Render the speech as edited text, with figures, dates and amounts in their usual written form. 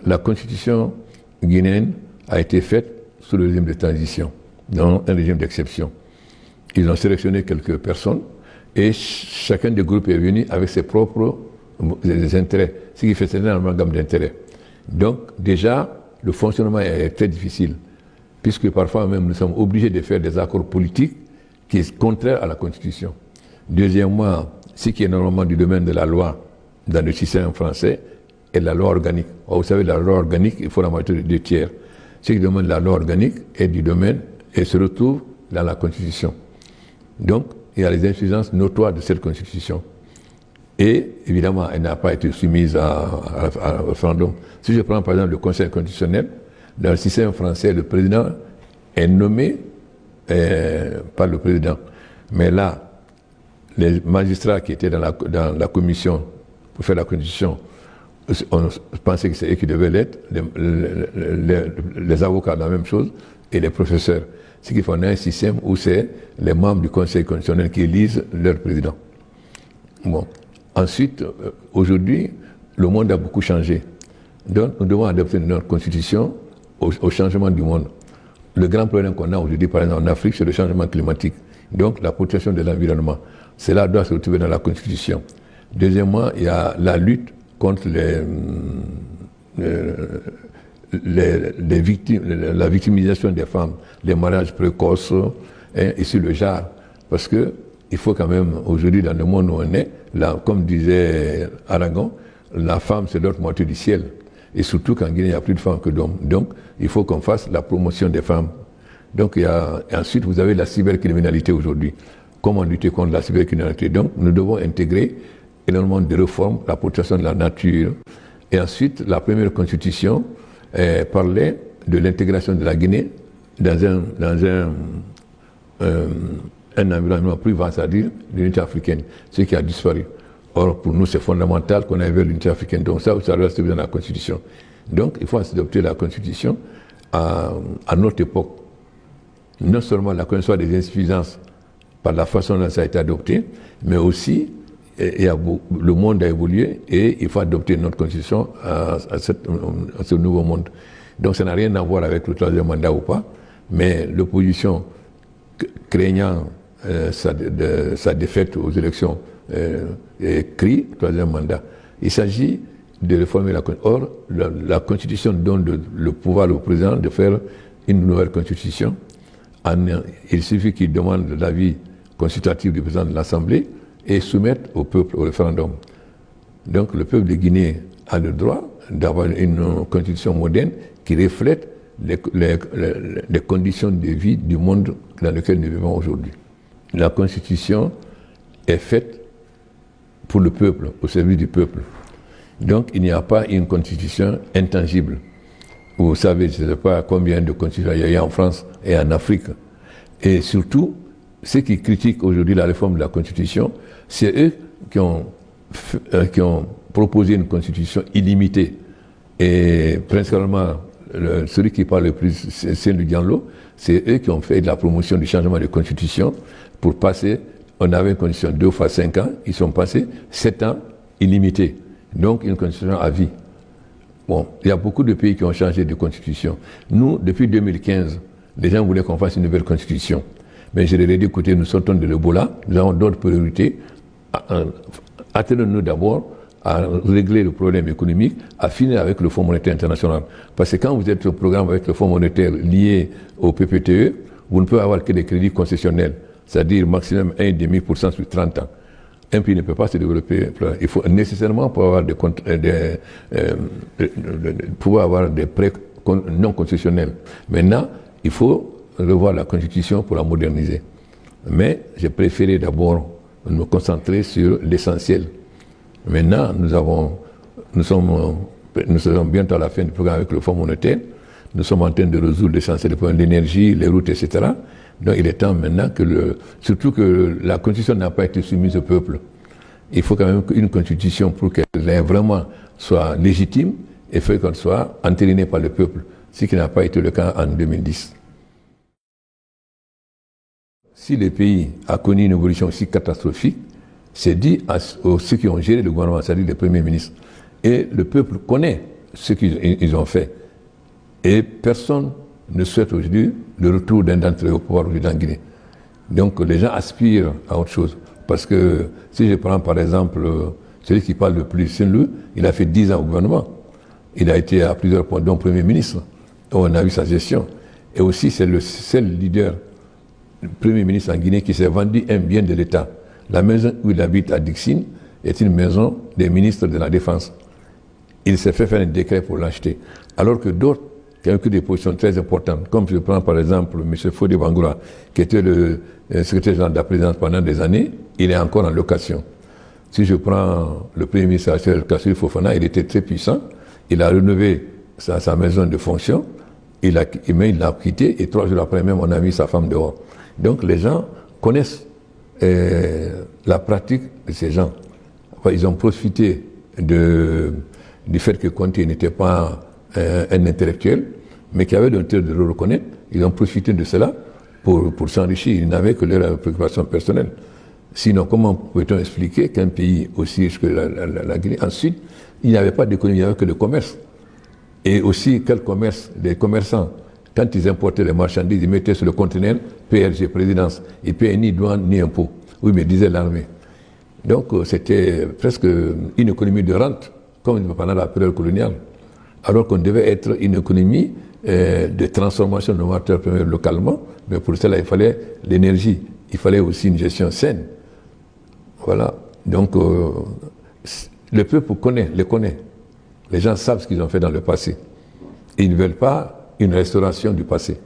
la constitution guinéenne a été faite sous le régime de transition, non un régime d'exception. Ils ont sélectionné quelques personnes et chacun des groupes est venu avec ses propres intérêts, ce qui fait un amalgame d'intérêts. Donc déjà, le fonctionnement est très difficile, puisque parfois même nous sommes obligés de faire des accords politiques qui sont contraires à la Constitution. Deuxièmement, ce qui est normalement du domaine de la loi dans le système français est la loi organique. Vous savez, la loi organique, il faut la majorité de 2 tiers. Ce qui demande la loi organique est du domaine et se retrouve dans la Constitution. Donc, il y a les insuffisances notoires de cette Constitution. Et, évidemment, elle n'a pas été soumise à référendum. Si je prends, par exemple, le Conseil constitutionnel, dans le système français, le président est nommé par le président. Mais là, les magistrats qui étaient dans la commission pour faire la Constitution, on pensait que c'est eux qui devaient l'être, les avocats, la même chose, et les professeurs. Ce qui fait qu'on a un système où c'est les membres du Conseil constitutionnel qui élisent leur président. Bon. Ensuite, aujourd'hui, le monde a beaucoup changé. Donc, nous devons adapter notre constitution au changement du monde. Le grand problème qu'on a aujourd'hui, par exemple en Afrique, c'est le changement climatique. Donc, la protection de l'environnement. Cela doit se retrouver dans la constitution. Deuxièmement, il y a la lutte contre la victimisation des femmes, les mariages précoces, et sur le genre. Parce que il faut quand même, aujourd'hui, dans le monde où on est, là, comme disait Aragon, la femme, c'est l'autre moitié du ciel. Et surtout qu'en Guinée, il n'y a plus de femmes que d'hommes. Donc, il faut qu'on fasse la promotion des femmes. Donc, ensuite, vous avez la cybercriminalité aujourd'hui. Comment lutter contre la cybercriminalité? Donc, nous devons intégrer énormément de réformes, la protection de la nature. Et ensuite, la première constitution parlait de l'intégration de la Guinée dans un environnement plus vaste, c'est-à-dire l'unité africaine, ce qui a disparu. Or, pour nous, c'est fondamental qu'on aille vers l'unité africaine. Donc ça doit se dans la Constitution. Donc, il faut adopter la Constitution à notre époque. Non seulement la connaissance des insuffisances par la façon dont ça a été adopté, mais aussi, le monde a évolué et il faut adopter notre Constitution à ce nouveau monde. Donc, ça n'a rien à voir avec le 3e mandat ou pas, mais l'opposition craignant sa défaite aux élections crie 3e mandat. Il s'agit de réformer la Constitution. Or, la Constitution donne le pouvoir au président de faire une nouvelle Constitution. Il suffit qu'il demande l'avis consultatif du président de l'Assemblée et soumettre au peuple au référendum. Donc, le peuple de Guinée a le droit d'avoir une Constitution moderne qui reflète les conditions de vie du monde dans lequel nous vivons aujourd'hui. La Constitution est faite pour le peuple, au service du peuple. Donc, il n'y a pas une Constitution intangible. Vous savez, je ne sais pas combien de constitutions il y a en France et en Afrique. Et surtout, ceux qui critiquent aujourd'hui la réforme de la Constitution, c'est eux qui ont proposé une Constitution illimitée. Et principalement, celui qui parle le plus, c'est le Diallo, c'est eux qui ont fait de la promotion du changement de Constitution pour passer. On avait une constitution 2 fois 5 ans, ils sont passés 7 ans illimités. Donc une constitution à vie. Bon, il y a beaucoup de pays qui ont changé de constitution. Nous, depuis 2015, les gens voulaient qu'on fasse une nouvelle constitution. Mais je leur ai dit, écoutez, nous sortons de l'Ebola, nous avons d'autres priorités. Attendons-nous d'abord à régler le problème économique, à finir avec le Fonds monétaire international. Parce que quand vous êtes au programme avec le Fonds monétaire lié au PPTE, vous ne pouvez avoir que des crédits concessionnels. C'est-à-dire maximum 1,5% sur 30 ans. Un pays ne peut pas se développer. Il faut nécessairement pouvoir avoir des prêts non concessionnels. Maintenant, il faut revoir la Constitution pour la moderniser. Mais j'ai préféré d'abord me concentrer sur l'essentiel. Maintenant, nous sommes bientôt à la fin du programme avec le Fonds monétaire. Nous sommes en train de résoudre l'essentiel des problèmes d'énergie, les routes, etc. Donc il est temps maintenant surtout que la Constitution n'a pas été soumise au peuple. Il faut quand même une Constitution pour qu'elle vraiment soit légitime et qu'elle soit entérinée par le peuple, ce qui n'a pas été le cas en 2010. Si le pays a connu une évolution aussi catastrophique, c'est dit à ceux qui ont géré le gouvernement, c'est-à-dire les premiers ministres. Et le peuple connaît ce qu'ils ont fait. Et personne ne souhaite aujourd'hui le retour d'un d'entre eux au pouvoir aujourd'hui en Guinée. Donc les gens aspirent à autre chose. Parce que si je prends par exemple celui qui parle le plus, c'est lui, il a fait 10 ans au gouvernement. Il a été à plusieurs points, dont Premier ministre. On a vu sa gestion. Et aussi c'est le seul leader, le Premier ministre en Guinée qui s'est vendu un bien de l'État. La maison où il habite à Dixine est une maison des ministres de la Défense. Il s'est fait faire un décret pour l'acheter. Alors que d'autres qui ont eu des positions très importantes, comme je prends par exemple M. Fodé Bangoura, qui était le secrétaire général de la présidence pendant des années, il est encore en location. Si je prends le Premier ministre Kassuri Fofana, il était très puissant, il a rénové sa maison de fonction, mais il l'a quitté et 3 jours après même on a mis sa femme dehors. Donc les gens connaissent la pratique de ces gens. Enfin, ils ont profité du fait que Conté n'était pas un intellectuel, mais qui avait l'intérêt de le reconnaître. Ils ont profité de cela pour s'enrichir. Ils n'avaient que leurs préoccupations personnelles. Sinon, comment peut-on expliquer qu'un pays aussi riche que la Guinée, ensuite, il n'y avait pas d'économie, il n'y avait que le commerce. Et aussi, quel commerce? Les commerçants, quand ils importaient les marchandises, ils mettaient sur le conteneur PRG, présidence. Ils ne payaient ni douane ni impôt. Oui, mais disait l'armée. Donc, c'était presque une économie de rente, comme pendant la période coloniale. Alors qu'on devait être une économie de transformation de nos matières premières localement, mais pour cela, il fallait l'énergie. Il fallait aussi une gestion saine. Voilà. Donc, le peuple les connaît. Les gens savent ce qu'ils ont fait dans le passé. Et ils ne veulent pas une restauration du passé.